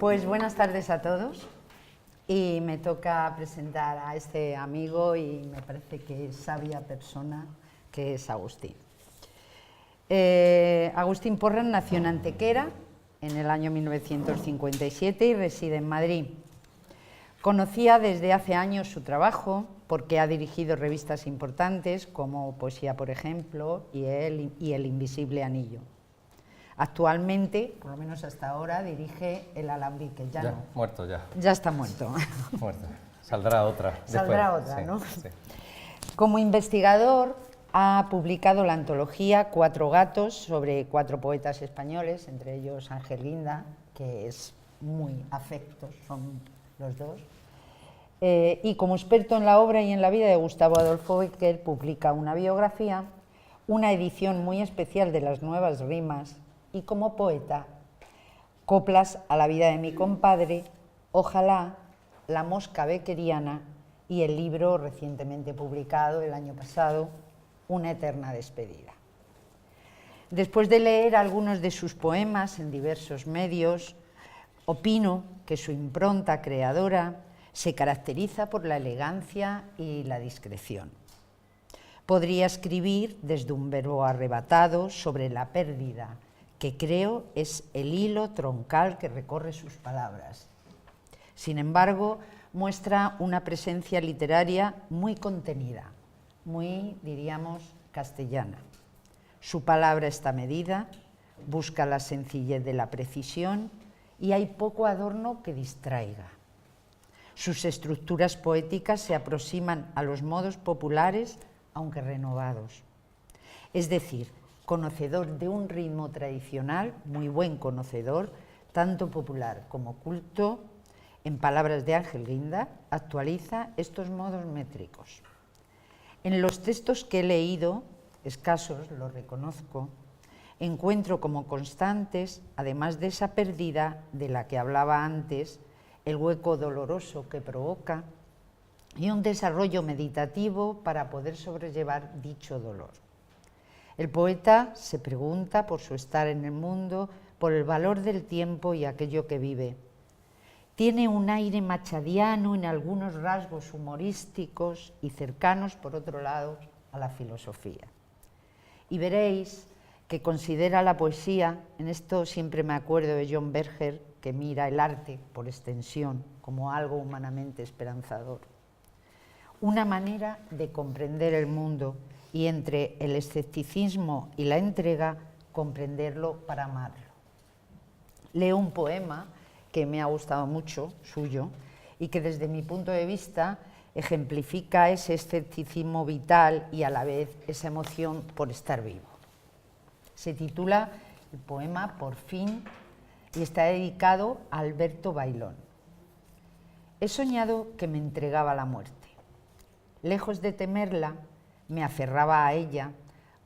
Pues buenas tardes a todos y me toca presentar a este amigo y me parece que es sabia persona, que es Agustín. Agustín Porras nació en Antequera en el año 1957 y reside en Madrid. Conocía desde hace años su trabajo porque ha dirigido revistas importantes como Poesía, por ejemplo, y El Invisible Anillo. Actualmente, por lo menos hasta ahora, dirige El Alambique. Ya, no. Muerto ya. Ya está muerto. Muerto. Saldrá otra. Saldrá después. otra, Sí, ¿no? sí. Como investigador, ha publicado la antología Cuatro gatos sobre 4 poetas españoles, entre ellos Ángel Guinda, que es muy afectos, son los dos. Y como experto en la obra y en la vida de Gustavo Adolfo Bécquer, publica una biografía, una edición muy especial de las Nuevas Rimas y, como poeta, Coplas a la vida de mi compadre, Ojalá, La mosca beckeriana y el libro recientemente publicado el año pasado, Una eterna despedida. Después de leer algunos de sus poemas en diversos medios, opino que su impronta creadora se caracteriza por la elegancia y la discreción. Podría escribir desde un verbo arrebatado sobre la pérdida, que creo es el hilo troncal que recorre sus palabras. Sin embargo, muestra una presencia literaria muy contenida, muy, diríamos, castellana. Su palabra está medida, busca la sencillez de la precisión y hay poco adorno que distraiga. Sus estructuras poéticas se aproximan a los modos populares, aunque renovados. Es decir, conocedor de un ritmo tradicional, muy buen conocedor, tanto popular como culto, en palabras de Ángel Guinda, actualiza estos modos métricos. En los textos que he leído, escasos, lo reconozco, encuentro como constantes, además de esa pérdida de la que hablaba antes, el hueco doloroso que provoca y un desarrollo meditativo para poder sobrellevar dicho dolor. El poeta se pregunta por su estar en el mundo, por el valor del tiempo y aquello que vive. Tiene un aire machadiano en algunos rasgos humorísticos y cercanos, por otro lado, a la filosofía. Y veréis que considera la poesía, en esto siempre me acuerdo de John Berger, que mira el arte, por extensión, como algo humanamente esperanzador. Una manera de comprender el mundo y entre el escepticismo y la entrega, comprenderlo para amarlo. Leo un poema que me ha gustado mucho, suyo, y que desde mi punto de vista ejemplifica ese escepticismo vital y a la vez esa emoción por estar vivo. Se titula el poema Por fin y está dedicado a Alberto Bailón. He soñado que me entregaba la muerte. Lejos de temerla, me aferraba a ella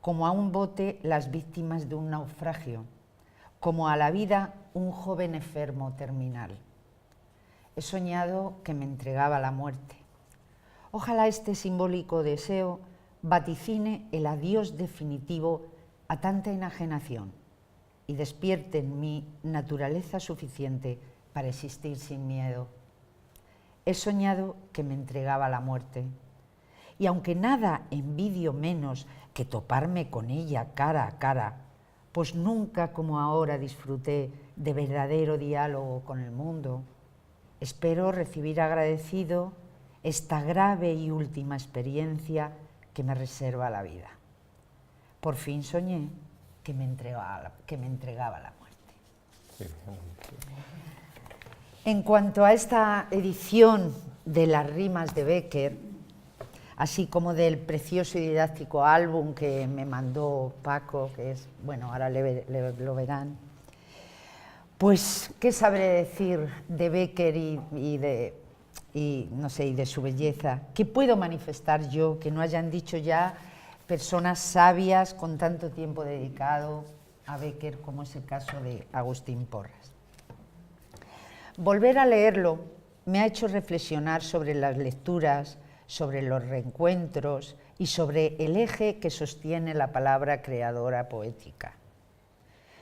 como a un bote las víctimas de un naufragio, como a la vida un joven enfermo terminal. He soñado que me entregaba la muerte. Ojalá este simbólico deseo vaticine el adiós definitivo a tanta enajenación y despierte en mí naturaleza suficiente para existir sin miedo. He soñado que me entregaba la muerte. Y aunque nada envidio menos que toparme con ella cara a cara, pues nunca como ahora disfruté de verdadero diálogo con el mundo, espero recibir agradecido esta grave y última experiencia que me reserva la vida. Por fin soñé que me entregaba la muerte. Sí. En cuanto a esta edición de las rimas de Bécquer, así como del precioso y didáctico álbum que me mandó Paco, que es, bueno, ahora lo verán, pues, ¿qué sabré decir de Bécquer y de su belleza? ¿Qué puedo manifestar yo que no hayan dicho ya personas sabias con tanto tiempo dedicado a Bécquer, como es el caso de Agustín Porras? Volver a leerlo me ha hecho reflexionar sobre las lecturas, sobre los reencuentros y sobre el eje que sostiene la palabra creadora poética.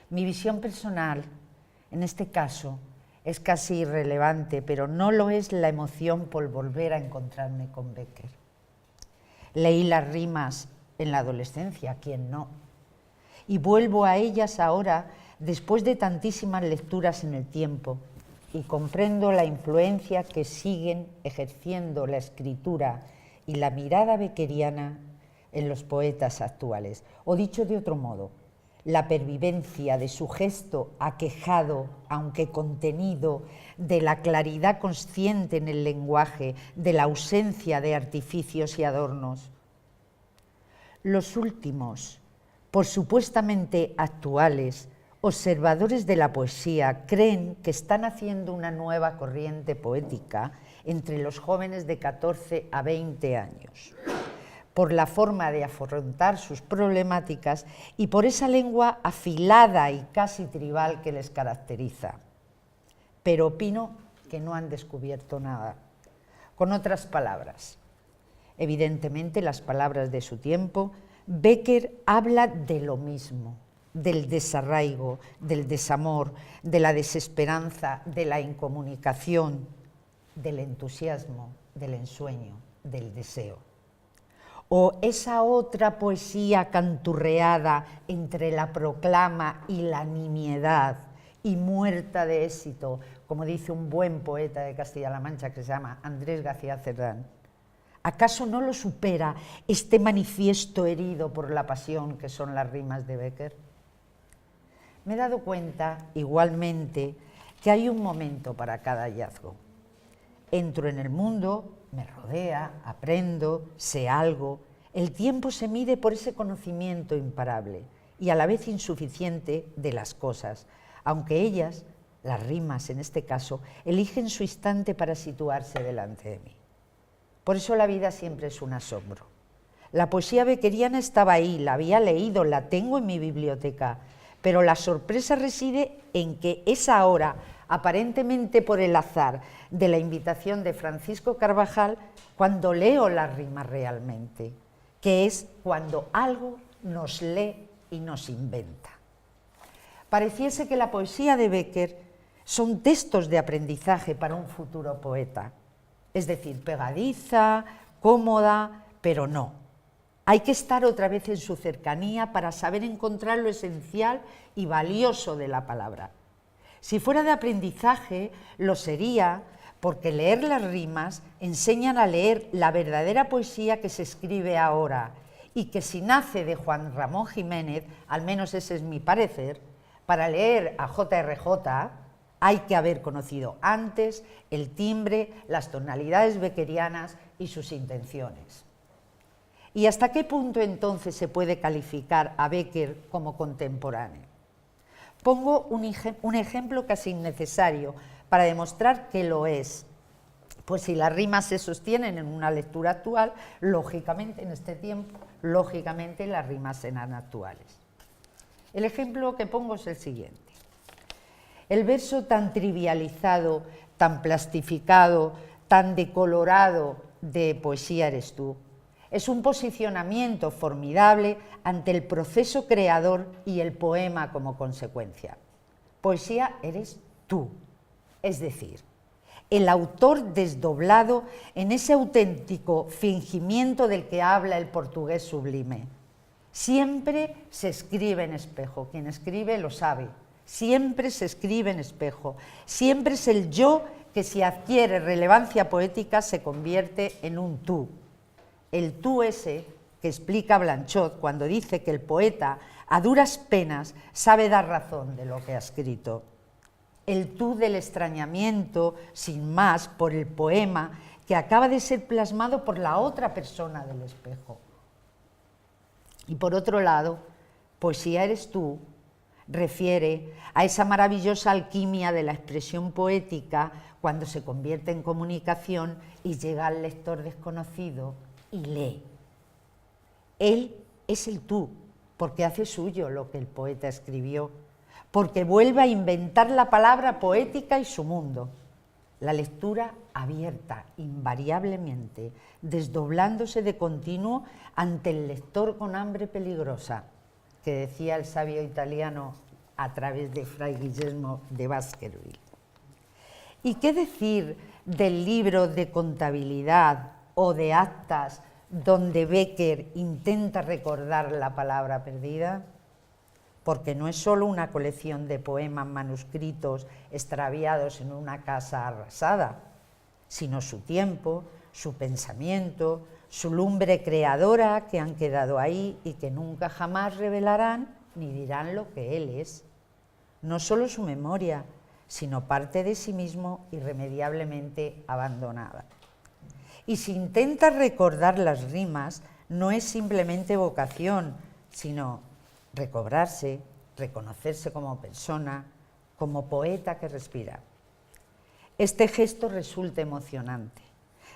Mi visión personal, en este caso, es casi irrelevante, pero no lo es la emoción por volver a encontrarme con Becker. Leí las rimas en la adolescencia, ¿quién no? Y vuelvo a ellas ahora, después de tantísimas lecturas en el tiempo, y comprendo la influencia que siguen ejerciendo la escritura y la mirada beckeriana en los poetas actuales. O dicho de otro modo, la pervivencia de su gesto aquejado, aunque contenido, de la claridad consciente en el lenguaje, de la ausencia de artificios y adornos. Los últimos, por supuestamente actuales, observadores de la poesía creen que están haciendo una nueva corriente poética entre los jóvenes de 14 a 20 años, por la forma de afrontar sus problemáticas y por esa lengua afilada y casi tribal que les caracteriza. Pero opino que no han descubierto nada. Con otras palabras, evidentemente las palabras de su tiempo, Becker habla de lo mismo, del desarraigo, del desamor, de la desesperanza, de la incomunicación, del entusiasmo, del ensueño, del deseo. O esa otra poesía canturreada entre la proclama y la nimiedad y muerta de éxito, como dice un buen poeta de Castilla-La Mancha que se llama Andrés García Cerdán. ¿Acaso no lo supera este manifiesto herido por la pasión que son las rimas de Becker? Me he dado cuenta, igualmente, que hay un momento para cada hallazgo. Entro en el mundo, me rodea, aprendo, sé algo. El tiempo se mide por ese conocimiento imparable y a la vez insuficiente de las cosas, aunque ellas, las rimas en este caso, eligen su instante para situarse delante de mí. Por eso la vida siempre es un asombro. La poesía beckeriana estaba ahí, la había leído, la tengo en mi biblioteca, pero la sorpresa reside en que es ahora, aparentemente por el azar de la invitación de Francisco Carvajal, cuando leo las rimas realmente, que es cuando algo nos lee y nos inventa. Pareciese que la poesía de Becker son textos de aprendizaje para un futuro poeta, es decir, pegadiza, cómoda, pero no. Hay que estar otra vez en su cercanía para saber encontrar lo esencial y valioso de la palabra. Si fuera de aprendizaje, lo sería porque leer las rimas enseñan a leer la verdadera poesía que se escribe ahora y que si nace de Juan Ramón Jiménez, al menos ese es mi parecer, para leer a JRJ hay que haber conocido antes el timbre, las tonalidades beckerianas y sus intenciones. ¿Y hasta qué punto entonces se puede calificar a Becker como contemporáneo? Pongo un ejemplo casi innecesario para demostrar que lo es. Pues si las rimas se sostienen en una lectura actual, lógicamente en este tiempo, lógicamente las rimas serán actuales. El ejemplo que pongo es el siguiente. El verso tan trivializado, tan plastificado, tan decolorado de Poesía eres tú, es un posicionamiento formidable ante el proceso creador y el poema como consecuencia. Poesía eres tú, es decir, el autor desdoblado en ese auténtico fingimiento del que habla el portugués sublime. Siempre se escribe en espejo, quien escribe lo sabe, siempre se escribe en espejo, siempre es el yo que si adquiere relevancia poética se convierte en un tú. El tú ese que explica Blanchot cuando dice que el poeta a duras penas sabe dar razón de lo que ha escrito. El tú del extrañamiento, sin más, por el poema que acaba de ser plasmado por la otra persona del espejo. Y por otro lado, Poesía eres tú refiere a esa maravillosa alquimia de la expresión poética cuando se convierte en comunicación y llega al lector desconocido y lee. Él es el tú, porque hace suyo lo que el poeta escribió, porque vuelve a inventar la palabra poética y su mundo. La lectura abierta, invariablemente, desdoblándose de continuo ante el lector con hambre peligrosa, que decía el sabio italiano a través de Fray Guillermo de Baskerville. ¿Y qué decir del libro de contabilidad o de actas donde Bécquer intenta recordar la palabra perdida? Porque no es solo una colección de poemas manuscritos extraviados en una casa arrasada, sino su tiempo, su pensamiento, su lumbre creadora que han quedado ahí y que nunca jamás revelarán ni dirán lo que él es. No solo su memoria, sino parte de sí mismo irremediablemente abandonada. Y si intenta recordar las rimas, no es simplemente vocación, sino recobrarse, reconocerse como persona, como poeta que respira. Este gesto resulta emocionante,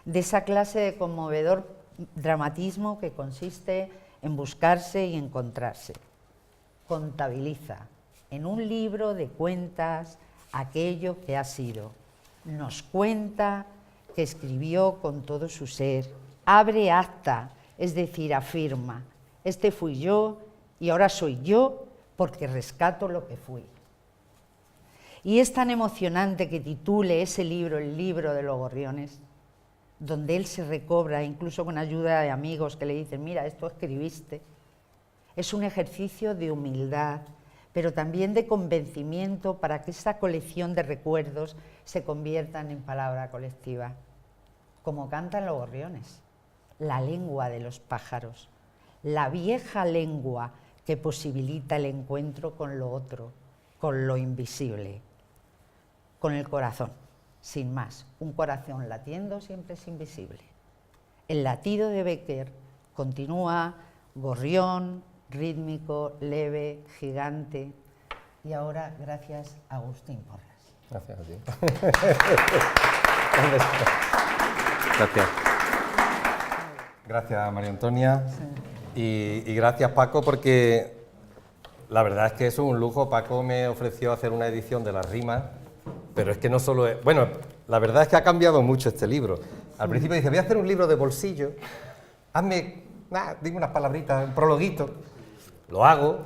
de esa clase de conmovedor dramatismo que consiste en buscarse y encontrarse. Contabiliza en un libro de cuentas aquello que ha sido. Nos cuenta que escribió con todo su ser. Abre acta, es decir, afirma. Este fui yo y ahora soy yo porque rescato lo que fui. Y es tan emocionante que titule ese libro el libro de los gorriones, donde él se recobra, incluso con ayuda de amigos que le dicen, mira, esto escribiste. Es un ejercicio de humildad, pero también de convencimiento para que esa colección de recuerdos se conviertan en palabra colectiva. Como cantan los gorriones, la lengua de los pájaros, la vieja lengua que posibilita el encuentro con lo otro, con lo invisible, con el corazón, sin más. Un corazón latiendo siempre es invisible. El latido de Bécquer continúa gorrión, rítmico, leve, gigante. Y ahora, gracias a Agustín Porras. Gracias a ti. Gracias. Gracias, María Antonia. Y gracias, Paco, porque la verdad es que es un lujo. Paco me ofreció hacer una edición de las rimas, pero es que no solo es... Bueno, la verdad es que ha cambiado mucho este libro. Al principio dice, voy a hacer un libro de bolsillo, hazme, dime unas palabritas, un prologuito. Lo hago,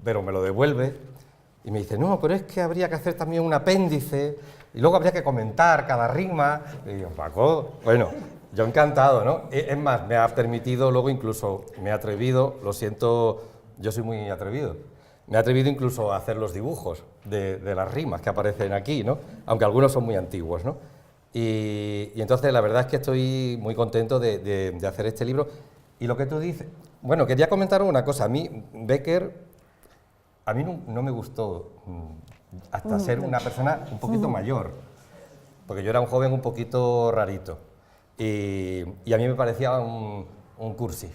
pero me lo devuelve y me dice, no, pero es que habría que hacer también un apéndice y luego habría que comentar cada rima. Y yo, Paco, bueno, yo encantado, ¿no? Es más, me ha permitido luego incluso, me he atrevido, lo siento, yo soy muy atrevido, me he atrevido incluso a hacer los dibujos de las rimas que aparecen aquí, ¿no? Aunque algunos son muy antiguos, ¿no? Y entonces la verdad es que estoy muy contento de hacer este libro. Y lo que tú dices... Bueno, quería comentar una cosa. A mí, Bécquer, a mí no me gustó hasta ser una persona un poquito mayor, porque yo era un joven un poquito rarito, y a mí me parecía un cursi.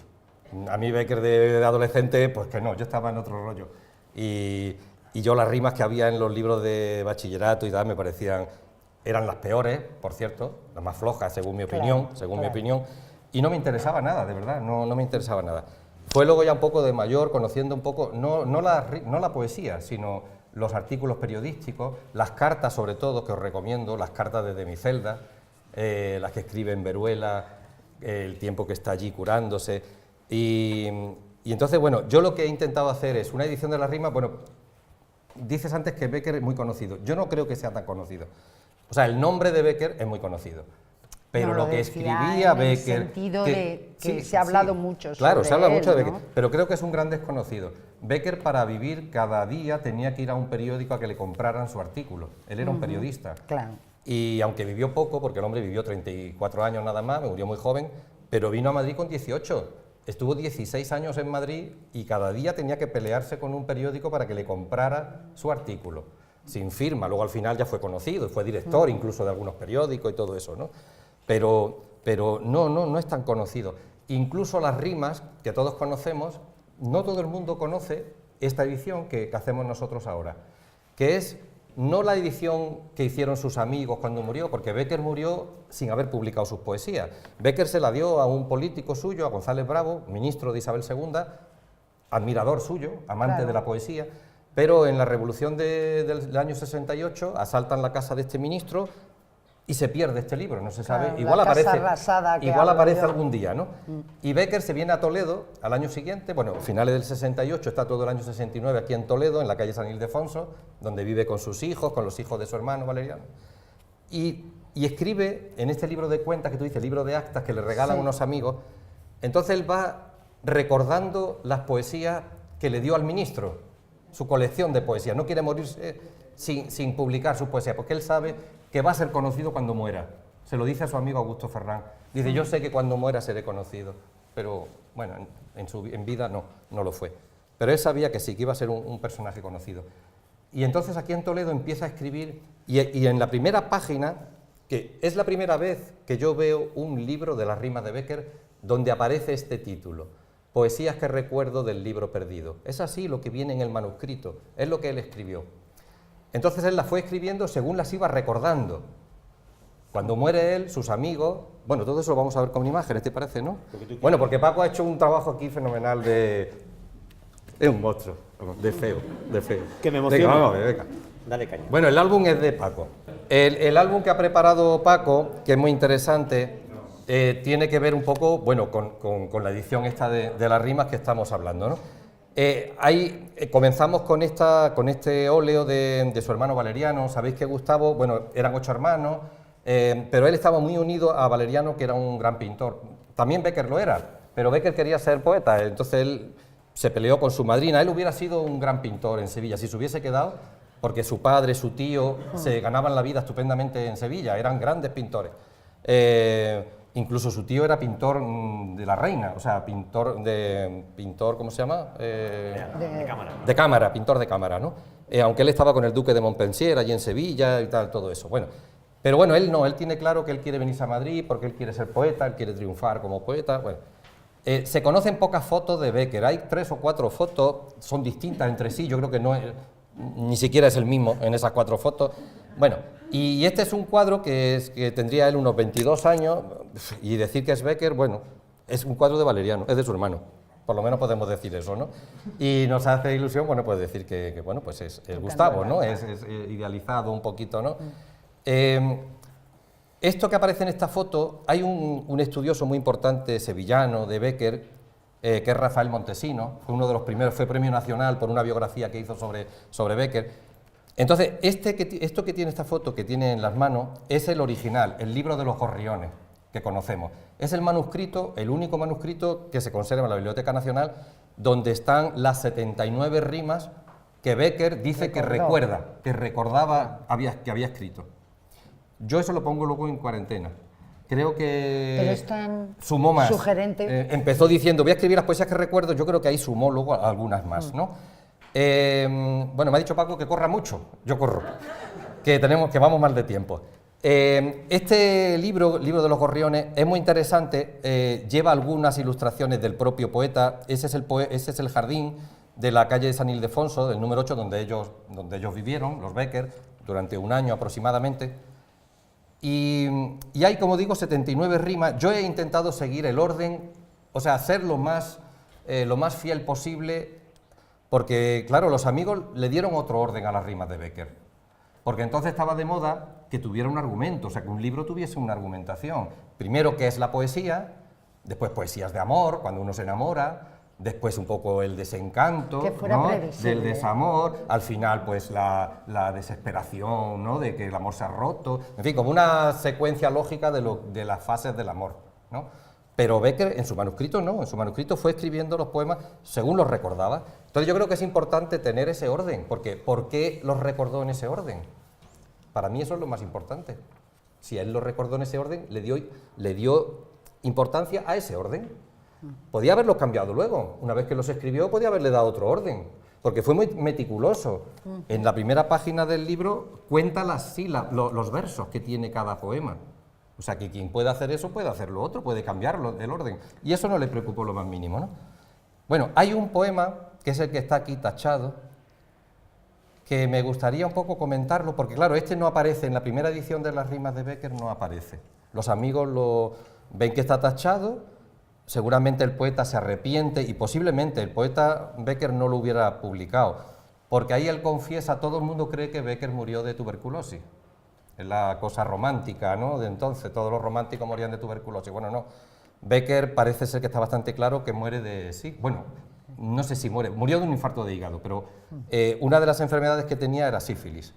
A mí Bécquer de adolescente, pues que no, yo estaba en otro rollo. Y yo las rimas que había en los libros de bachillerato y tal me parecían... Eran las peores, por cierto, las más flojas, según mi opinión, mi opinión, y no me interesaba nada, de verdad, no me interesaba nada. Fue luego ya un poco de mayor, conociendo un poco, no la poesía, sino los artículos periodísticos, las cartas sobre todo, que os recomiendo, las cartas desde mi celda, las que escribe en Veruela, el tiempo que está allí curándose, y entonces, bueno, yo lo que he intentado hacer es una edición de las rimas. Bueno, dices antes que Bécquer es muy conocido, yo no creo que sea tan conocido, o sea, el nombre de Bécquer es muy conocido. Pero lo que escribía Bécquer... En el sentido de que se ha hablado mucho sobre claro, se habla mucho de él, Bécquer, pero creo que es un gran desconocido. Bécquer, para vivir cada día, tenía que ir a un periódico a que le compraran su artículo. Él era un periodista. Claro. Y aunque vivió poco, porque el hombre vivió 34 años nada más, murió muy joven, pero vino a Madrid con 18. Estuvo 16 años en Madrid y cada día tenía que pelearse con un periódico para que le comprara su artículo, sin firma. Luego al final ya fue conocido, fue director incluso de algunos periódicos y todo eso, ¿no? Pero no es tan conocido. Incluso las rimas que todos conocemos, no todo el mundo conoce esta edición que hacemos nosotros ahora, que es no la edición que hicieron sus amigos cuando murió, porque Bécquer murió sin haber publicado sus poesías. Bécquer se la dio a un político suyo, a González Bravo, ministro de Isabel II, admirador suyo, amante de la poesía, pero en la revolución del año 68 asaltan la casa de este ministro y se pierde este libro, no se sabe, igual aparece algún día, ¿no? Y Bécquer se viene a Toledo al año siguiente, bueno, finales del 68, está todo el año 69 aquí en Toledo, en la calle San Ildefonso, donde vive con sus hijos, con los hijos de su hermano Valeriano, y escribe en este libro de cuentas que tú dices, libro de actas que le regalan unos amigos, entonces él va recordando las poesías que le dio al ministro, su colección de poesías. No quiere morirse sin publicar su poesía, porque él sabe que va a ser conocido cuando muera. Se lo dice a su amigo Augusto Ferrán. Dice, yo sé que cuando muera seré conocido, pero bueno, en vida no lo fue. Pero él sabía que sí, que iba a ser un personaje conocido. Y entonces aquí en Toledo empieza a escribir, y en la primera página, que es la primera vez que yo veo un libro de las rimas de Bécquer donde aparece este título, Poesías que recuerdo del libro perdido. Es así lo que viene en el manuscrito, es lo que él escribió. Entonces él las fue escribiendo según las iba recordando. Cuando muere él, sus amigos, bueno, todo eso lo vamos a ver con imágenes, ¿te parece, no? Bueno, porque Paco ha hecho un trabajo aquí fenomenal de... Es un monstruo, de feo. Que me emociona. Venga, vamos a ver, venga. Dale caña. Bueno, el álbum es de Paco. El álbum que ha preparado Paco, que es muy interesante, tiene que ver un poco, bueno, con la edición esta de las rimas que estamos hablando, ¿no? Comenzamos con este óleo de su hermano Valeriano. Sabéis que Gustavo, bueno, eran 8 hermanos, pero él estaba muy unido a Valeriano, que era un gran pintor. También Bécquer lo era, pero Bécquer quería ser poeta, entonces él se peleó con su madrina. Él hubiera sido un gran pintor en Sevilla si se hubiese quedado, porque su padre, su tío, se ganaban la vida estupendamente en Sevilla, eran grandes pintores. Incluso su tío era pintor de la reina, o sea, pintor, ¿cómo se llama? De cámara. De cámara, pintor de cámara, ¿no? Aunque él estaba con el duque de Montpensier, allí en Sevilla y tal, todo eso. Bueno, pero bueno, él no, él tiene claro que él quiere venirse a Madrid porque él quiere ser poeta, él quiere triunfar como poeta, bueno. Se conocen pocas fotos de Bécquer, hay 3 o 4 fotos, son distintas entre sí, yo creo que ni siquiera es el mismo en esas 4 fotos. Bueno, y este es un cuadro que tendría él unos 22 años, y decir que es Bécquer, bueno, es un cuadro de Valeriano, es de su hermano, por lo menos podemos decir eso, ¿no? Y nos hace ilusión, bueno, pues decir que bueno, pues es Gustavo, ¿no? Es idealizado un poquito, ¿no? Esto que aparece en esta foto, hay un estudioso muy importante sevillano de Bécquer, que es Rafael Montesino, fue uno de los primeros, fue premio nacional por una biografía que hizo sobre Bécquer. Entonces, esto que tiene esta foto, que tiene en las manos, es el original, el libro de los Gorriones, que conocemos. Es el manuscrito, el único manuscrito que se conserva en la Biblioteca Nacional, donde están las 79 rimas que Bécquer dice que recordaba que había escrito. Yo eso lo pongo luego en cuarentena. Creo que pero es tan sumó más. Sugerente. Empezó diciendo, voy a escribir las poesías que recuerdo, yo creo que ahí sumó luego algunas más, ¿no? Bueno, me ha dicho Paco que corra mucho, yo corro, que vamos mal de tiempo. Este libro de los Gorriones, es muy interesante, lleva algunas ilustraciones del propio poeta. Ese es el jardín de la calle de San Ildefonso, del número 8, donde ellos vivieron, los Bécquer, durante un año aproximadamente. Y hay, como digo, 79 rimas. Yo he intentado seguir el orden, o sea, hacer lo más fiel posible, porque, claro, los amigos le dieron otro orden a las rimas de Bécquer, porque entonces estaba de moda que tuviera un argumento, o sea, que un libro tuviese una argumentación. Primero, ¿qué es la poesía? Después, poesías de amor, cuando uno se enamora. Después un poco el desencanto, que fuera ¿no? previsible. Del desamor, al final pues la desesperación, ¿no? De que el amor se ha roto, en fin, como una secuencia lógica de las fases del amor, ¿no? Pero Bécquer en su manuscrito no, en su manuscrito fue escribiendo los poemas según los recordaba. Entonces yo creo que es importante tener ese orden, porque ¿por qué los recordó en ese orden? Para mí eso es lo más importante. Si él los recordó en ese orden, le dio importancia a ese orden. Podía haberlos cambiado luego, una vez que los escribió podía haberle dado otro orden, porque fue muy meticuloso. En la primera página del libro cuenta los versos que tiene cada poema. O sea, que quien puede hacer eso puede hacer lo otro, puede cambiarlo del orden. Y eso no le preocupó lo más mínimo, ¿no? Bueno, hay un poema, que es el que está aquí tachado, que me gustaría un poco comentarlo, porque claro, este no aparece, en la primera edición de las rimas de Bécquer no aparece. Los amigos ven que está tachado. Seguramente el poeta se arrepiente y posiblemente el poeta Bécquer no lo hubiera publicado, porque ahí él confiesa, todo el mundo cree que Bécquer murió de tuberculosis. Es la cosa romántica, ¿no? De entonces, todos los románticos morían de tuberculosis. Bueno, no. Bécquer parece ser que está bastante claro que muere bueno, no sé si murió de un infarto de hígado, pero una de las enfermedades que tenía era sífilis.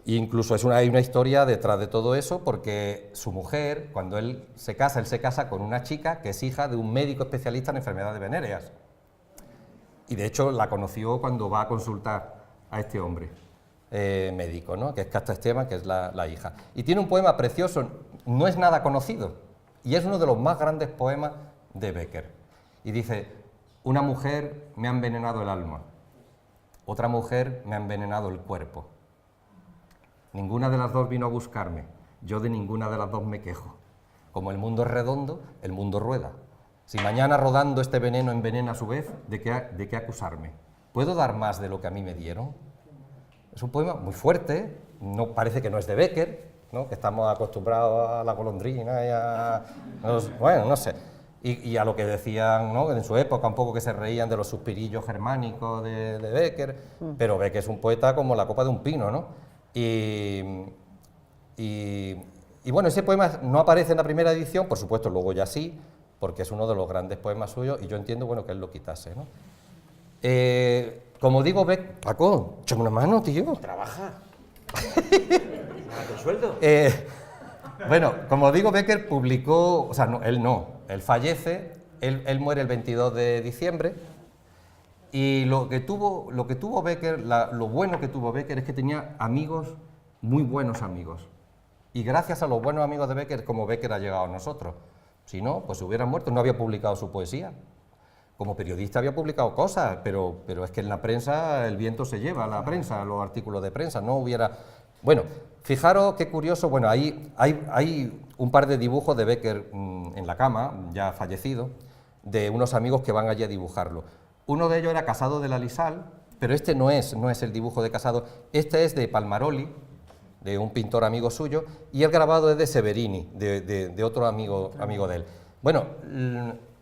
incluso hay una historia detrás de todo eso, porque su mujer, cuando él se casa con una chica que es hija de un médico especialista en enfermedades venéreas. Y de hecho la conoció cuando va a consultar a este hombre médico, ¿no? Que es Casta Esteban, que es la hija. Y tiene un poema precioso, no es nada conocido, y es uno de los más grandes poemas de Bécquer. Y dice: una mujer me ha envenenado el alma, otra mujer me ha envenenado el cuerpo. Ninguna de las dos vino a buscarme, yo de ninguna de las dos me quejo. Como el mundo es redondo, el mundo rueda. Si mañana rodando este veneno envenena a su vez, ¿de qué acusarme? ¿Puedo dar más de lo que a mí me dieron? Es un poema muy fuerte, no, parece que no es de Bécquer, ¿no? Que estamos acostumbrados a la golondrina y a... bueno, no sé. Y a lo que decían, ¿no? En su época un poco que se reían de los suspirillos germánicos de Bécquer, pero Bécquer es un poeta como la copa de un pino, ¿no? Y bueno, ese poema no aparece en la primera edición, por supuesto luego ya sí, porque es uno de los grandes poemas suyos, y yo entiendo, bueno, que él lo quitase, ¿no? Como digo, Paco, échame una mano, tío. Trabaja. ¿Con sueldo? Bueno, como digo, Bécquer publicó, o sea, no, él fallece, él muere el 22 de diciembre, y lo que tuvo Bécquer, lo bueno que tuvo Bécquer es que tenía amigos, muy buenos amigos, y gracias a los buenos amigos de Bécquer, como Bécquer ha llegado a nosotros. Si no, pues se hubiera muerto, no había publicado su poesía. Como periodista había publicado cosas, pero es que en la prensa el viento se lleva, la prensa, los artículos de prensa, no hubiera... Bueno, fijaros qué curioso, bueno, hay un par de dibujos de Bécquer en la cama, ya fallecido, de unos amigos que van allí a dibujarlo. Uno de ellos era Casado de la Lisal, pero este no es el dibujo de Casado, este es de Palmaroli, de un pintor amigo suyo, y el grabado es de Severini, de otro amigo de él. Bueno,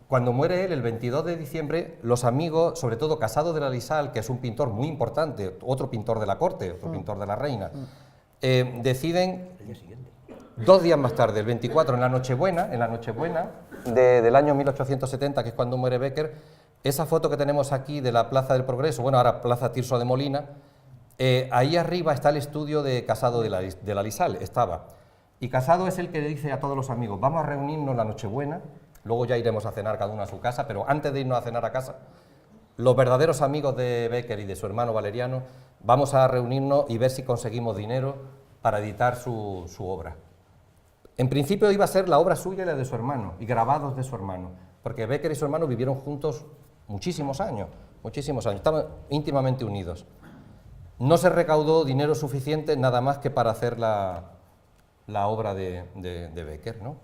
cuando muere él, el 22 de diciembre, los amigos, sobre todo Casado de la Lisal, que es un pintor muy importante, otro pintor de la corte, otro pintor de la reina, deciden, 2 días más tarde, el 24, en la Nochebuena del año 1870, que es cuando muere Bécquer, esa foto que tenemos aquí de la Plaza del Progreso, bueno, ahora Plaza Tirso de Molina, ahí arriba está el estudio de Casado de la Lisal, estaba. Y Casado es el que le dice a todos los amigos: vamos a reunirnos la Nochebuena, luego ya iremos a cenar cada uno a su casa, pero antes de irnos a cenar a casa, los verdaderos amigos de Bécquer y de su hermano Valeriano, vamos a reunirnos y ver si conseguimos dinero para editar su obra. En principio iba a ser la obra suya y la de su hermano, y grabados de su hermano, porque Bécquer y su hermano vivieron juntos muchísimos años, estaban íntimamente unidos. No se recaudó dinero suficiente nada más que para hacer la obra de Bécquer, ¿no?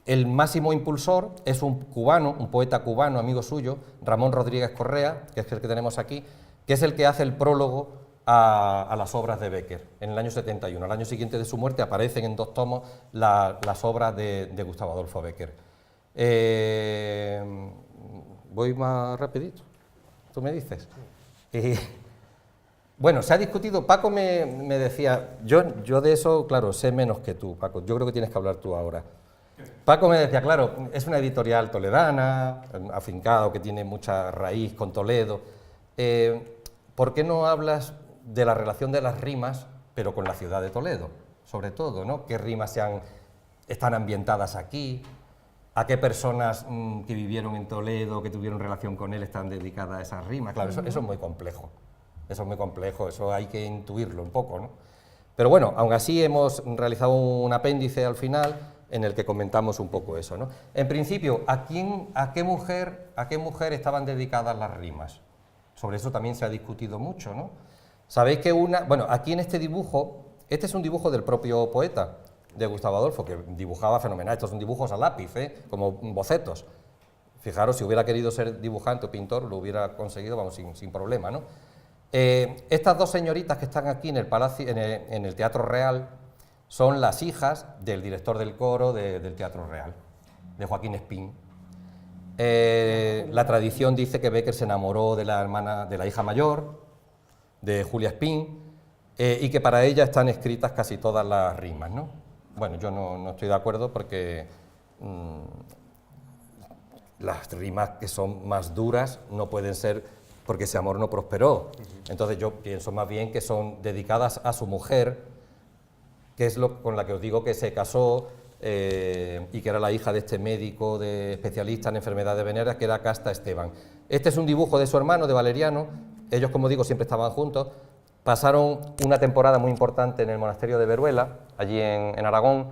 El máximo impulsor es un cubano, un poeta cubano, amigo suyo, Ramón Rodríguez Correa, que es el que tenemos aquí, que es el que hace el prólogo a las obras de Bécquer en el año 71. Al año siguiente de su muerte aparecen en 2 tomos las obras de Gustavo Adolfo Bécquer. Voy más rapidito, tú me dices. Bueno, se ha discutido, Paco me decía, yo de eso, claro, sé menos que tú, Paco, yo creo que tienes que hablar tú ahora. Paco me decía, claro, es una editorial toledana, afincado, que tiene mucha raíz con Toledo. ¿Por qué no hablas de la relación de las rimas, pero con la ciudad de Toledo, sobre todo, ¿no? ¿Qué rimas están ambientadas aquí? ¿A qué personas que vivieron en Toledo, que tuvieron relación con él, están dedicadas a esas rimas? Claro, eso es muy complejo. Eso es muy complejo, eso hay que intuirlo un poco, ¿no? Pero bueno, aún así hemos realizado un apéndice al final en el que comentamos un poco eso, ¿no? En principio, ¿a qué mujer estaban dedicadas las rimas? Sobre eso también se ha discutido mucho, ¿no? Sabéis que bueno, aquí en este dibujo, este es un dibujo del propio poeta, de Gustavo Adolfo, que dibujaba fenomenal. Estos son dibujos a lápiz, como bocetos. Fijaros, si hubiera querido ser dibujante o pintor, lo hubiera conseguido, vamos, sin problema, ¿no? Estas 2 señoritas que están aquí en el Palacio, en el Teatro Real, son las hijas del director del coro del Teatro Real, de Joaquín Espín. La tradición dice que Bécquer se enamoró de la hija mayor, de Julia Espín, y que para ella están escritas casi todas las rimas, ¿no? Bueno, yo no estoy de acuerdo porque las rimas que son más duras no pueden ser porque ese amor no prosperó. Entonces yo pienso más bien que son dedicadas a su mujer, que es con la que os digo que se casó y que era la hija de este médico especialista en enfermedades venéreas, que era Casta Esteban. Este es un dibujo de su hermano, de Valeriano. Ellos, como digo, siempre estaban juntos. Pasaron una temporada muy importante en el monasterio de Veruela, allí en Aragón,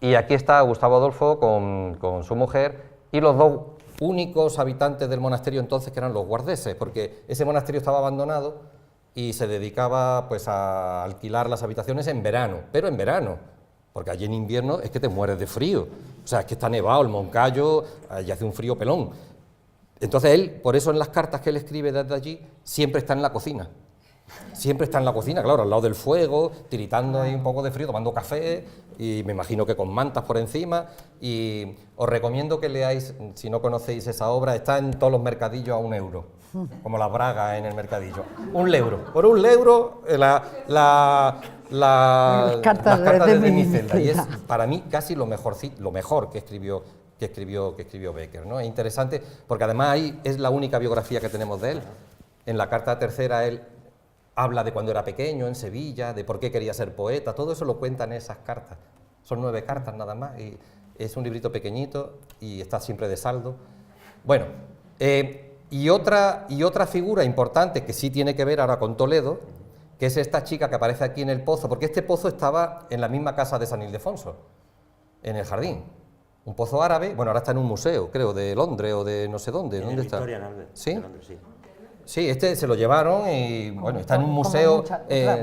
y aquí está Gustavo Adolfo con su mujer y los dos únicos habitantes del monasterio entonces, que eran los guardeses, porque ese monasterio estaba abandonado y se dedicaba pues a alquilar las habitaciones en verano, pero en verano, porque allí en invierno es que te mueres de frío, o sea, es que está nevado el Moncayo, allí hace un frío pelón. Entonces él, por eso en las cartas que él escribe desde allí, siempre está en la cocina. Siempre está en la cocina, claro, al lado del fuego, tiritando ahí un poco de frío, tomando café, y me imagino que con mantas por encima, y os recomiendo que leáis, si no conocéis esa obra, está en todos los mercadillos a €1, como la braga en el mercadillo. €1, por €1 las cartas de Demicelda, y es para mí casi lo mejor que escribió Bécquer, ¿no? Es interesante, porque además ahí es la única biografía que tenemos de él. En la carta tercera él habla de cuando era pequeño, en Sevilla, de por qué quería ser poeta, todo eso lo cuentan en esas cartas. Son 9 cartas nada más, y es un librito pequeñito y está siempre de saldo. Bueno, y otra figura importante que sí tiene que ver ahora con Toledo, que es esta chica que aparece aquí en el pozo, porque este pozo estaba en la misma casa de San Ildefonso, en el jardín. Un pozo árabe, bueno, ahora está en un museo, creo, de Londres o de no sé dónde. ¿Dónde está? ¿Sí? De Londres, sí. Sí, este se lo llevaron y bueno, está en un museo.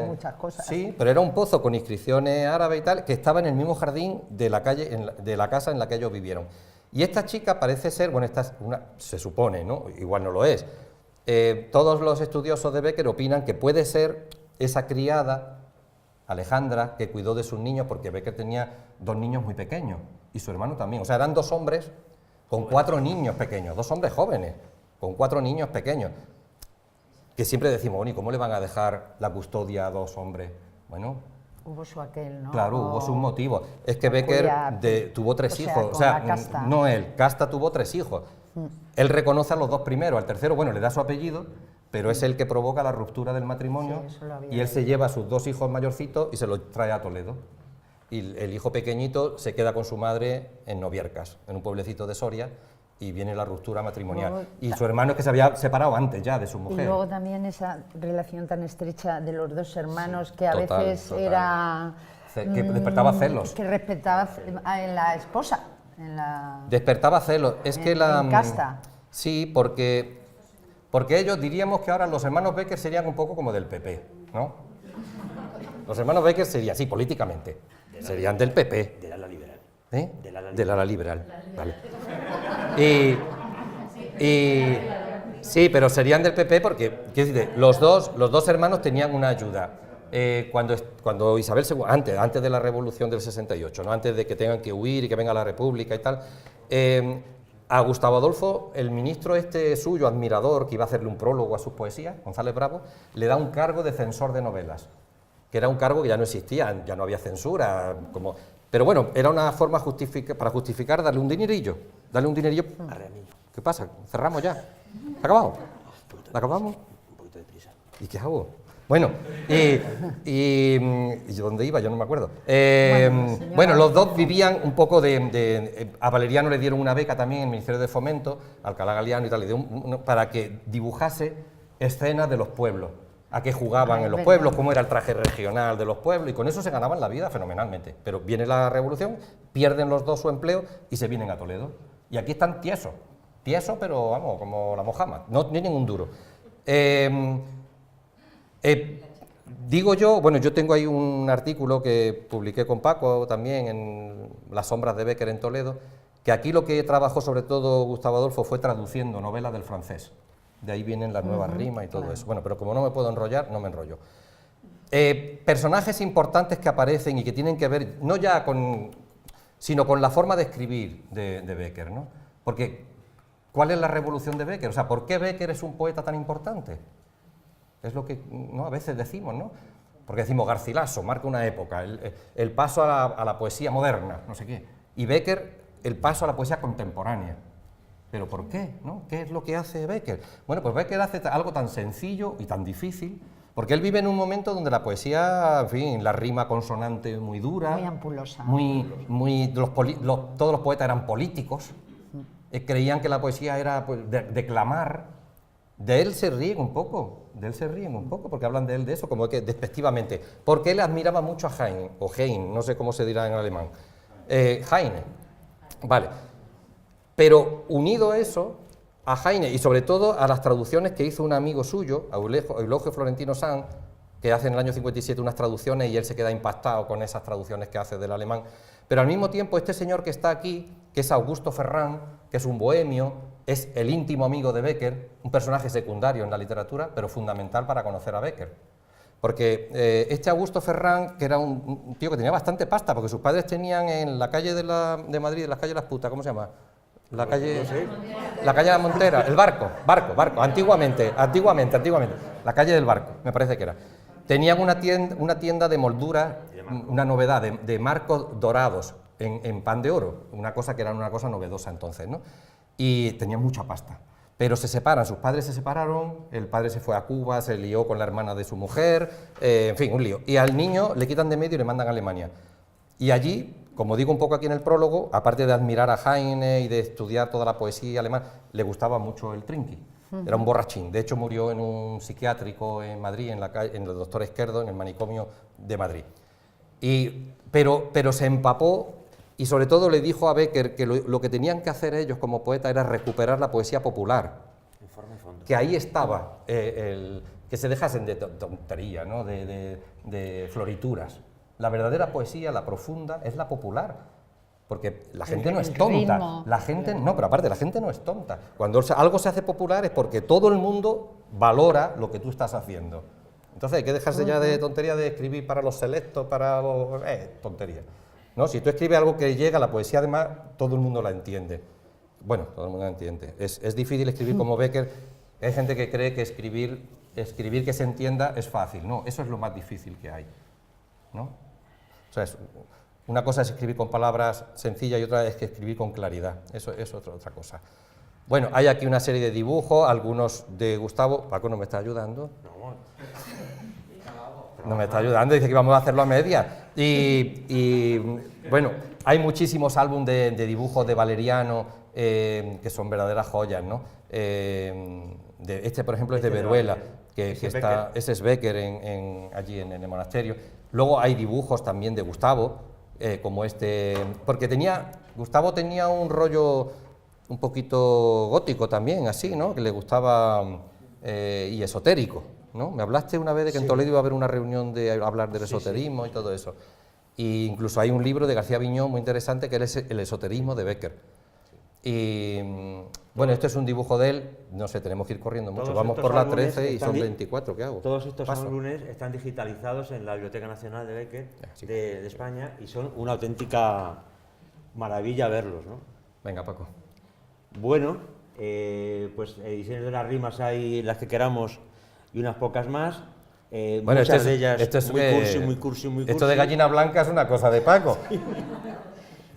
Muchas cosas. Sí, pero era un pozo con inscripciones árabes y tal, que estaba en el mismo jardín de la calle, de la casa en la que ellos vivieron. Y esta chica parece ser, bueno, esta es se supone, ¿no? Igual no lo es. Todos los estudiosos de Bécquer opinan que puede ser esa criada, Alejandra, que cuidó de sus niños, porque Bécquer tenía 2 niños muy pequeños, y su hermano también. O sea, eran 2 hombres con 4 niños pequeños, 2 hombres jóvenes, con 4 niños pequeños. Que siempre decimos, bueno, ¿y cómo le van a dejar la custodia a 2 hombres? Bueno, hubo su aquel, ¿no? Claro, hubo sus motivos. Es que Bécquer tuvo 3 hijos, o sea, no él, Casta tuvo 3 hijos. Él reconoce a los 2 primeros, al tercero, bueno, le da su apellido, pero es el que provoca la ruptura del matrimonio, y él se lleva a sus 2 hijos mayorcitos y se los trae a Toledo. Y el hijo pequeñito se queda con su madre en Noviercas, en un pueblecito de Soria, y viene la ruptura matrimonial. Luego, y su hermano es que se había separado antes ya de su mujer. Y luego también esa relación tan estrecha de los 2 hermanos, sí, que a veces era... que despertaba celos. Que respetaba en la esposa. Despertaba celos. Es que en Casta. Sí, porque ellos diríamos que ahora los hermanos Bécquer serían un poco como del PP, ¿no? Los hermanos Bécquer serían, sí, políticamente, serían del PP. Del ala liberal. ¿Eh? Del ala liberal, vale. Sí, pero serían del PP porque, ¿qué dice? Los dos hermanos tenían una ayuda. Cuando Isabel II, antes de la Revolución del 68, ¿no? Antes de que tengan que huir y que venga la República y tal, a Gustavo Adolfo, el ministro suyo, admirador, que iba a hacerle un prólogo a sus poesías, González Bravo, le da un cargo de censor de novelas, que era un cargo que ya no existía, ya no había censura, pero bueno, era una forma para justificar darle un dinerillo. ¿Qué pasa? ¿Cerramos ya? ¿Se ha acabado? ¿Acabamos? Un poquito de prisa. ¿Y qué hago? Bueno, ¿y dónde iba? Yo no me acuerdo. Bueno, los dos vivían un poco a Valeriano le dieron una beca también en el Ministerio de Fomento, Alcalá Galiano y tal, le dio para que dibujase escenas de los pueblos, a qué jugaban en los pueblos, cómo era el traje regional de los pueblos, y con eso se ganaban la vida fenomenalmente. Pero viene la Revolución, pierden los dos su empleo y se vienen a Toledo. Y aquí están tiesos, pero vamos, como la mojama, no ni ningún duro. Digo yo, bueno, yo tengo ahí un artículo que publiqué con Paco también en Las sombras de Bécquer en Toledo, que aquí lo que trabajó sobre todo Gustavo Adolfo fue traduciendo novelas del francés. De ahí vienen las nuevas rimas y todo eso. Bueno, pero como no me puedo enrollar, no me enrollo. Personajes importantes que aparecen y que tienen que ver, no ya sino con la forma de escribir de Bécquer, ¿no? Porque, ¿cuál es la revolución de Bécquer? O sea, ¿por qué Bécquer es un poeta tan importante? Es lo que a veces decimos, ¿no? Porque decimos Garcilaso, marca una época, el paso a la poesía moderna, no sé qué. Y Bécquer, el paso a la poesía contemporánea. ¿Pero por qué? ¿No? ¿Qué es lo que hace Becker? Bueno, pues Becker hace algo tan sencillo y tan difícil, porque él vive en un momento donde la poesía, en fin, la rima consonante muy dura, muy ampulosa, todos los poetas eran políticos, creían que la poesía era pues, declamar. De él se ríen un poco, porque hablan de él de eso, como que despectivamente, porque él admiraba mucho a Heine, o Heine, no sé cómo se dirá en alemán, Heine, vale, pero unido a eso, a Heine y sobre todo a las traducciones que hizo un amigo suyo, Eulogio Florentino Sanz, que hace en el año 57 unas traducciones y él se queda impactado con esas traducciones que hace del alemán, pero al mismo tiempo este señor que está aquí, que es Augusto Ferrand, que es un bohemio, es el íntimo amigo de Becker, un personaje secundario en la literatura, pero fundamental para conocer a Becker. Porque este Augusto Ferrand, que era un tío que tenía bastante pasta, porque sus padres tenían en la calle de Madrid, en la calle de las Putas, ¿cómo se llama? La calle de la Montera, el barco, antiguamente, la calle del Barco, me parece que era. Tenían una tienda de molduras, una novedad, de marcos dorados en pan de oro, una cosa que era una cosa novedosa entonces, ¿no? Y tenían mucha pasta. Pero se separan, sus padres se separaron, el padre se fue a Cuba, se lió con la hermana de su mujer, en fin, un lío. Y al niño le quitan de medio y le mandan a Alemania. Y allí, como digo un poco aquí en el prólogo, aparte de admirar a Heine y de estudiar toda la poesía alemana, le gustaba mucho el trinqui. Era un borrachín. De hecho, murió en un psiquiátrico en Madrid, en el Doctor Esquerdo, en el manicomio de Madrid. Pero se empapó y sobre todo le dijo a Becker que lo que tenían que hacer ellos como poetas era recuperar la poesía popular. Que ahí estaba, que se dejasen de tontería, ¿no? de florituras. La verdadera poesía, la profunda, es la popular. Porque la gente no es tonta, pero aparte la gente no es tonta. Cuando algo se hace popular es porque todo el mundo valora lo que tú estás haciendo. Entonces hay que dejarse ya de tontería de escribir para los selectos, para los... tontería. ¿No? Si tú escribes algo que llega, la poesía además todo el mundo la entiende. Bueno, todo el mundo la entiende. Es difícil escribir como Becker. Hay gente que cree que escribir que se entienda es fácil. No, eso es lo más difícil que hay, ¿no? O sea, una cosa es escribir con palabras sencillas y otra es que escribir con claridad. Eso es otra cosa. Bueno, hay aquí una serie de dibujos, algunos de Gustavo. Paco, ¿no me está ayudando? No me está ayudando, dice que vamos a hacerlo a media. Y bueno, hay muchísimos álbumes de dibujos de Valeriano que son verdaderas joyas, ¿no? Este, por ejemplo, es de Veruela, ese es Becker allí en el monasterio. Luego hay dibujos también de Gustavo, como este, porque Gustavo tenía un rollo un poquito gótico también, así, ¿no? Que le gustaba y esotérico, ¿no? Me hablaste una vez de que en Toledo iba a haber una reunión de hablar del esoterismo y todo eso. Y incluso hay un libro de García Viñó muy interesante que es el esoterismo de Becker. Y bueno, este es un dibujo de él, no sé, tenemos que ir corriendo mucho. Vamos por la 13 y son 24, ¿qué hago? Todos estos álbumes están digitalizados en la Biblioteca Nacional de Becker de España y son una auténtica maravilla verlos, ¿no? Venga, Paco. Bueno, pues ediciones de las rimas hay las que queramos y unas pocas más. Bueno, muchas de ellas muy cursi. Esto de gallina blanca es una cosa de Paco.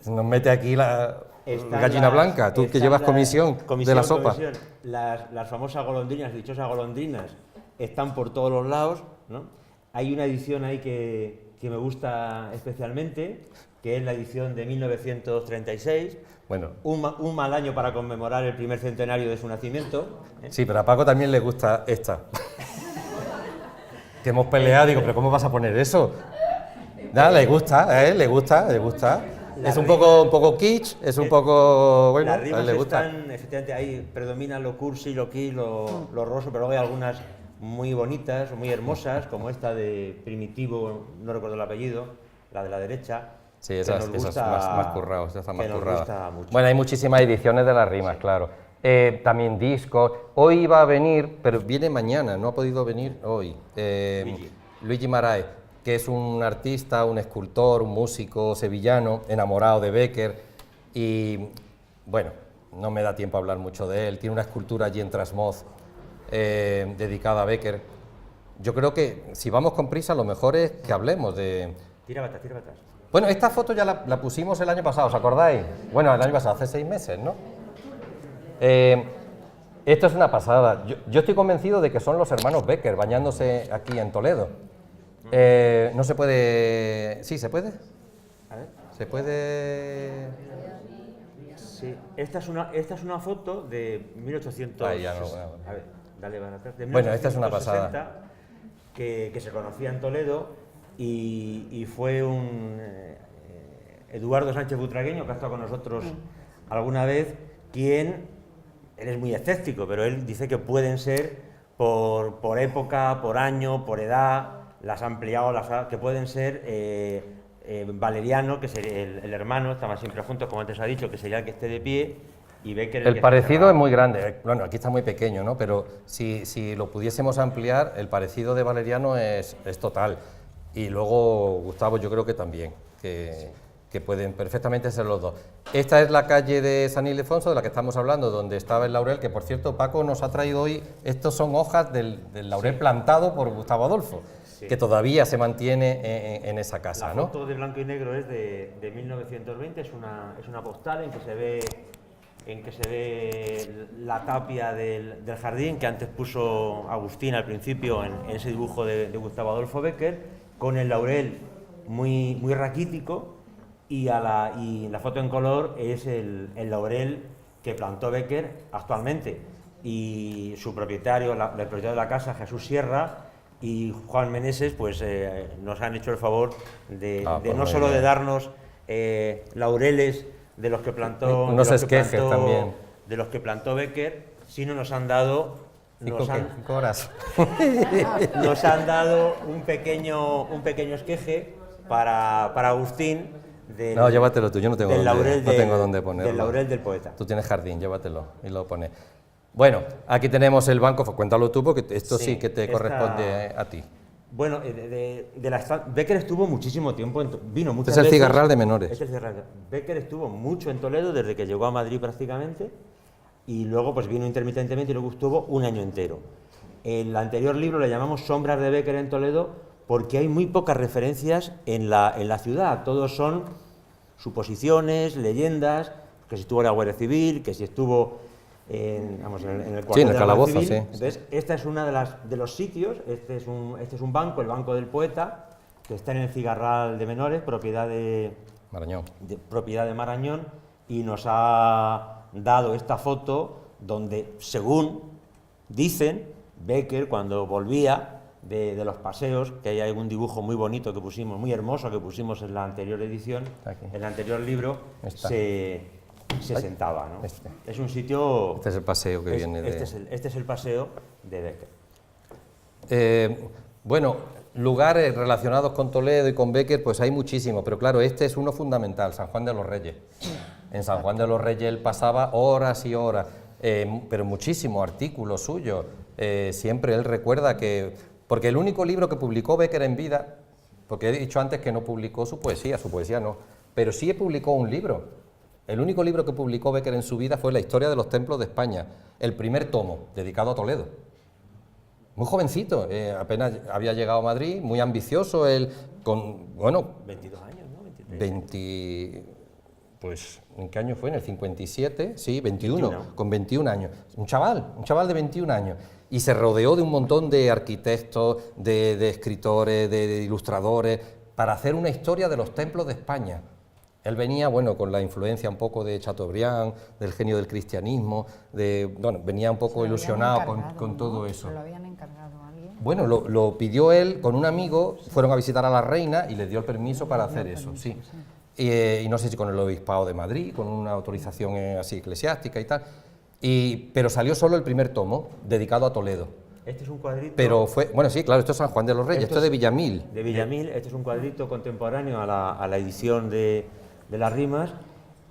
Nos mete aquí la gallina blanca, tú que llevas comisión de la sopa. Las famosas golondrinas, dichosas golondrinas, están por todos los lados, ¿no? Hay una edición ahí que me gusta especialmente, que es la edición de 1936. Bueno. Un mal año para conmemorar el primer centenario de su nacimiento. Sí, pero a Paco también le gusta esta. Que hemos peleado, digo, pero ¿cómo vas a poner eso? Nada, le gusta. Es un poco kitsch, es un poco... Bueno, las rimas le gusta. están, efectivamente, ahí predomina lo cursi, lo kitsch, lo roso, pero luego hay algunas muy bonitas, muy hermosas, como esta de Primitivo, no recuerdo el apellido, la de la derecha. Sí, esas más curradas, esa está más currada. Mucho. Bueno, hay muchísimas ediciones de las rimas, claro. También discos. Hoy iba a venir, pero viene mañana, no ha podido venir hoy. Luigi Marae, que es un artista, un escultor, un músico sevillano, enamorado de Becker. Y bueno, no me da tiempo a hablar mucho de él. Tiene una escultura allí en Trasmoz dedicada a Becker. Yo creo que si vamos con prisa, lo mejor es que hablemos de... Tira batas. Bueno, esta foto ya la pusimos el año pasado, ¿os acordáis? Bueno, el año pasado, hace 6 meses, ¿no? Esto es una pasada. Yo estoy convencido de que son los hermanos Becker bañándose aquí en Toledo. No se puede... ¿Sí, se puede? A ver. ¿Se puede...? Sí, esta es una foto de 1800. Ahí ya no, A ver, dale para atrás. De Bueno, esta es una 1860, pasada. Que se conocía en Toledo y fue un Eduardo Sánchez Butragueño, que ha estado con nosotros alguna vez, quien, él es muy escéptico, pero él dice que pueden ser por época, por año, por edad, las ha ampliado, que pueden ser Valeriano, que sería el hermano, estaban siempre juntos, como antes ha dicho, que sería el que esté de pie, y Becker El que parecido está es muy grande. Bueno, aquí está muy pequeño, ¿no? Pero si lo pudiésemos ampliar, el parecido de Valeriano es total. Y luego Gustavo yo creo que también, que pueden perfectamente ser los dos. Esta es la calle de San Ildefonso, de la que estamos hablando, donde estaba el laurel, que por cierto Paco nos ha traído hoy, estos son hojas del laurel plantado por Gustavo Adolfo, que todavía se mantiene en esa casa, La ¿no? foto de blanco y negro es de 1920, es una postal en que se ve la tapia del jardín que antes puso Agustín al principio en ese dibujo de Gustavo Adolfo Becker, con el laurel muy raquítico, y la foto en color es el laurel que plantó Becker actualmente, y su propietario, el propietario de la casa, Jesús Sierra, y Juan Meneses, pues nos han hecho el favor de pues no muy solo de bien. darnos laureles de los que plantó, Unos esquejes también. de los que plantó Becker, sino nos han dado 5 horas. nos han dado un pequeño esqueje para Agustín del, No, llévatelo tú, yo no tengo del laurel no tengo dónde ponerlo. del laurel del poeta. Tú tienes jardín, llévatelo y lo pones. Bueno, aquí tenemos el banco, pues cuéntalo tú porque esto sí que te esta- corresponde a ti. Bueno, Becker estuvo muchísimo tiempo, vino muchas Este es el veces. cigarral de menores. Es el cigarral. Becker estuvo mucho en Toledo desde que llegó a Madrid prácticamente, y luego pues vino intermitentemente y luego estuvo un año entero. El anterior libro le llamamos Sombras de Becker en Toledo porque hay muy pocas referencias en la ciudad, todos son suposiciones, leyendas, que si estuvo en la Guardia Civil, que si estuvo en el Sí, en el cuartel de la Guardia calabozo, Civil. sí. Entonces, esta es una de los sitios, este es un banco, el Banco del Poeta, que está en el Cigarral de Menores, propiedad de Marañón, y nos ha dado esta foto donde, según dicen, Becker, cuando volvía de los paseos, que hay algún dibujo muy bonito que pusimos, muy hermoso que pusimos en la anterior edición, Aquí. en el anterior libro, Está. se sentaba, ¿no? Este. Es un sitio... Este es el paseo que viene de... Este es el paseo de Becker. Bueno, lugares relacionados con Toledo y con Becker, pues hay muchísimos, pero claro, este es uno fundamental, San Juan de los Reyes. En San Juan de los Reyes él pasaba horas y horas, pero muchísimos artículos suyos. Siempre él recuerda que... Porque el único libro que publicó Becker en vida, porque he dicho antes que no publicó su poesía no, pero sí publicó un libro. El único libro que publicó Becker en su vida fue La historia de los templos de España, el primer tomo, dedicado a Toledo. Muy jovencito, apenas había llegado a Madrid, muy ambicioso, él con, bueno... 22 años, ¿no? 23. 20... Pues, ¿en qué año fue? En el 57, sí, 21, con 21 años. Un chaval de 21 años. Y se rodeó de un montón de arquitectos, de escritores, de ilustradores, para hacer una historia de los templos de España. Él venía, bueno, con la influencia un poco de Chateaubriand, del genio del cristianismo, bueno, venía un poco ilusionado con todo eso. ¿Se lo habían encargado a alguien? Bueno, lo pidió él con un amigo, fueron a visitar a la reina y les dio el permiso para hacer eso, sí. Y no sé si con el obispado de Madrid, con una autorización así eclesiástica y tal, pero salió solo el primer tomo, dedicado a Toledo. Este es un cuadrito... Pero fue, bueno, sí, claro, esto es San Juan de los Reyes, esto es de Villamil. De Villamil, este es un cuadrito contemporáneo a la edición de las rimas.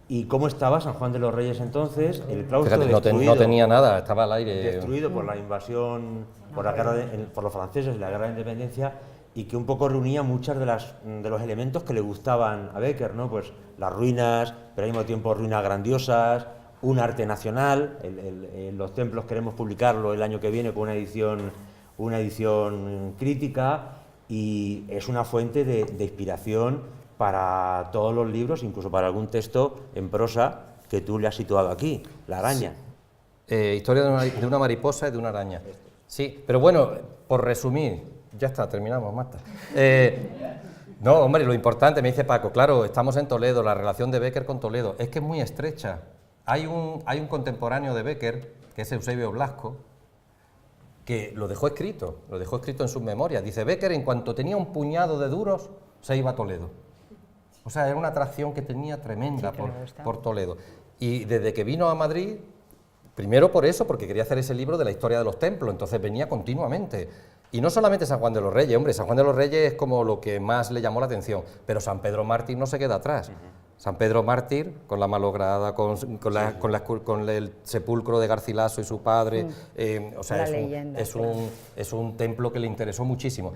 ¿Y cómo estaba San Juan de los Reyes entonces? El claustro Fíjate, no tenía nada, estaba al aire. Destruido por la invasión, por los franceses en la guerra de independencia, y que un poco reunía muchos de los elementos que le gustaban a Becker, ¿no? Pues las ruinas, pero al mismo tiempo ruinas grandiosas, un arte nacional. Los templos queremos publicarlo el año que viene con una edición crítica, y es una fuente de inspiración para todos los libros, incluso para algún texto en prosa que tú le has situado aquí, La araña. Historia de una mariposa y de una araña. Sí, pero bueno, por resumir, ya está, terminamos, Marta. No, hombre, lo importante, me dice Paco, claro, estamos en Toledo, la relación de Bécquer con Toledo, es que es muy estrecha. Hay un contemporáneo de Bécquer, que es Eusebio Blasco, que lo dejó escrito en sus memorias. Dice, Bécquer, en cuanto tenía un puñado de duros, se iba a Toledo. O sea, era una atracción que tenía tremenda por Toledo. Y desde que vino a Madrid, primero por eso, porque quería hacer ese libro de la historia de los templos, entonces venía continuamente. Y no solamente San Juan de los Reyes, hombre, San Juan de los Reyes es como lo que más le llamó la atención, pero San Pedro Mártir no se queda atrás. San Pedro Mártir, con la malograda, con el sepulcro de Garcilaso y su padre, o sea, es un templo que le interesó muchísimo.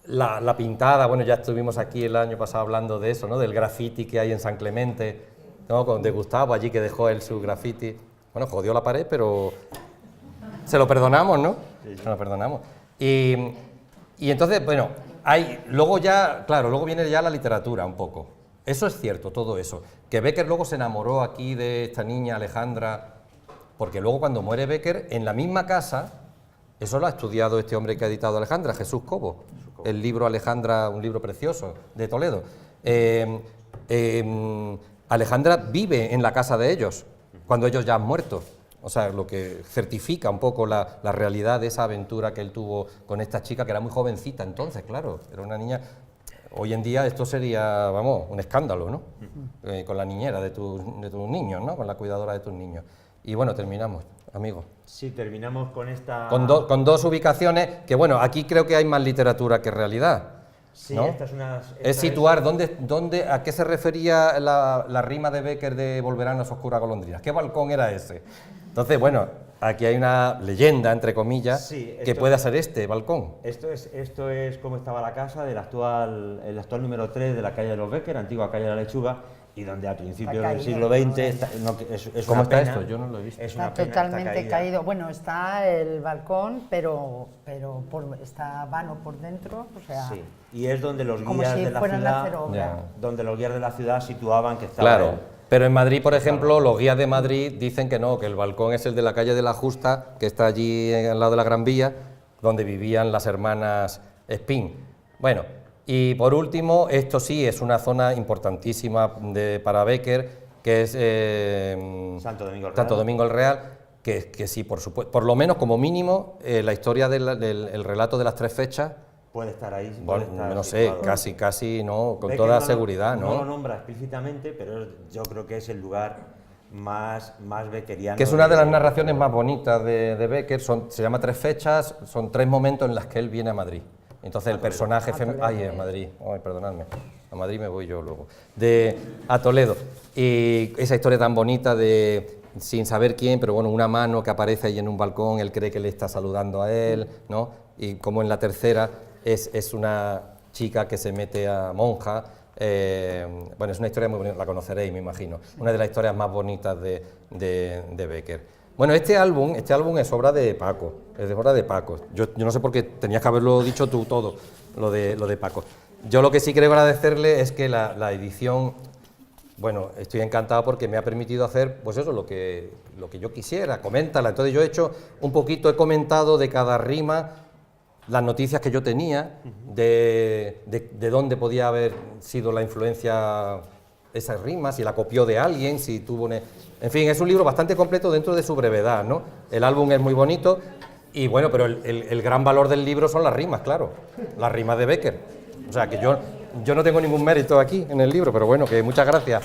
La pintada, bueno, ya estuvimos aquí el año pasado hablando de eso, ¿no? Del graffiti que hay en San Clemente, ¿no? De Gustavo, allí que dejó él su graffiti. Bueno, jodió la pared, pero se lo perdonamos, ¿no? Sí. Se lo perdonamos. Y entonces, bueno, luego ya, claro, luego viene ya la literatura un poco. Eso es cierto, todo eso. Que Bécquer luego se enamoró aquí de esta niña Alejandra, porque luego cuando muere Bécquer, en la misma casa, eso lo ha estudiado este hombre que ha editado Alejandra, Jesús Cobo, el libro Alejandra, un libro precioso de Toledo. Alejandra vive en la casa de ellos, cuando ellos ya han muerto. O sea, lo que certifica un poco la realidad de esa aventura que él tuvo con esta chica, que era muy jovencita entonces, claro, era una niña. Hoy en día esto sería, vamos, un escándalo, ¿no? Con la niñera de tus niños, ¿no? Con la cuidadora de tus niños. Y bueno, terminamos, amigos. Sí, terminamos con esta... Con dos ubicaciones, que bueno, aquí creo que hay más literatura que realidad. Sí, ¿no? Es situar dónde, a qué se refería la rima de Bécquer de Volverán las oscuras golondrinas. ¿Qué balcón era ese? Entonces, bueno, aquí hay una leyenda, entre comillas, sí, que pueda ser este balcón. Esto es cómo estaba la casa el actual número 3 de la calle de los Bécquer, antigua calle de la Lechuga, y donde a principios del siglo XX es ¿Cómo una está pena, esto? Yo no lo he visto. Está totalmente caído. Bueno, está el balcón, pero está vano por dentro, o sea... Sí, y es donde los como guías si de la fueran a hacer ciudad, obra. donde los guías de la ciudad situaban que estaba... Claro, pero en Madrid, por ejemplo, los guías de Madrid dicen que no, que el balcón es el de la calle de la Justa, que está allí al lado de la Gran Vía, donde vivían las hermanas Espín. Bueno, y por último, esto sí es una zona importantísima para Bécquer, que es Santo Domingo el Real, que sí, por supuesto, por lo menos como mínimo, la historia del relato de las tres fechas. Puede estar ahí. Bueno, no sé, casi no, con toda seguridad, ¿no? No lo nombra explícitamente, pero yo creo que es el lugar más beckeriano. Que es una de las narraciones más bonitas de Bécquer, se llama Tres fechas, son 3 momentos en los que él viene a Madrid. Entonces el personaje en Madrid, perdonadme, a Madrid me voy yo luego, a Toledo. Y esa historia tan bonita de, sin saber quién, pero bueno, una mano que aparece ahí en un balcón, él cree que le está saludando a él, ¿no? Y como en la tercera es una chica que se mete a monja. Bueno, es una historia muy bonita, la conoceréis, me imagino, una de las historias más bonitas de Bécquer. Bueno, este álbum es obra de Paco, Yo no sé por qué tenías que haberlo dicho tú todo, lo de Paco. Yo lo que sí quiero agradecerle es que la edición, bueno, estoy encantado porque me ha permitido hacer, pues eso, lo que yo quisiera, coméntala. Entonces yo he comentado de cada rima las noticias que yo tenía, de dónde podía haber sido la influencia esas rimas, si la copió de alguien, si tuvo... En fin, es un libro bastante completo dentro de su brevedad, ¿no? El álbum es muy bonito y bueno, pero el gran valor del libro son las rimas, claro, las rimas de Bécquer. O sea, que yo no tengo ningún mérito aquí en el libro, pero bueno, que muchas gracias.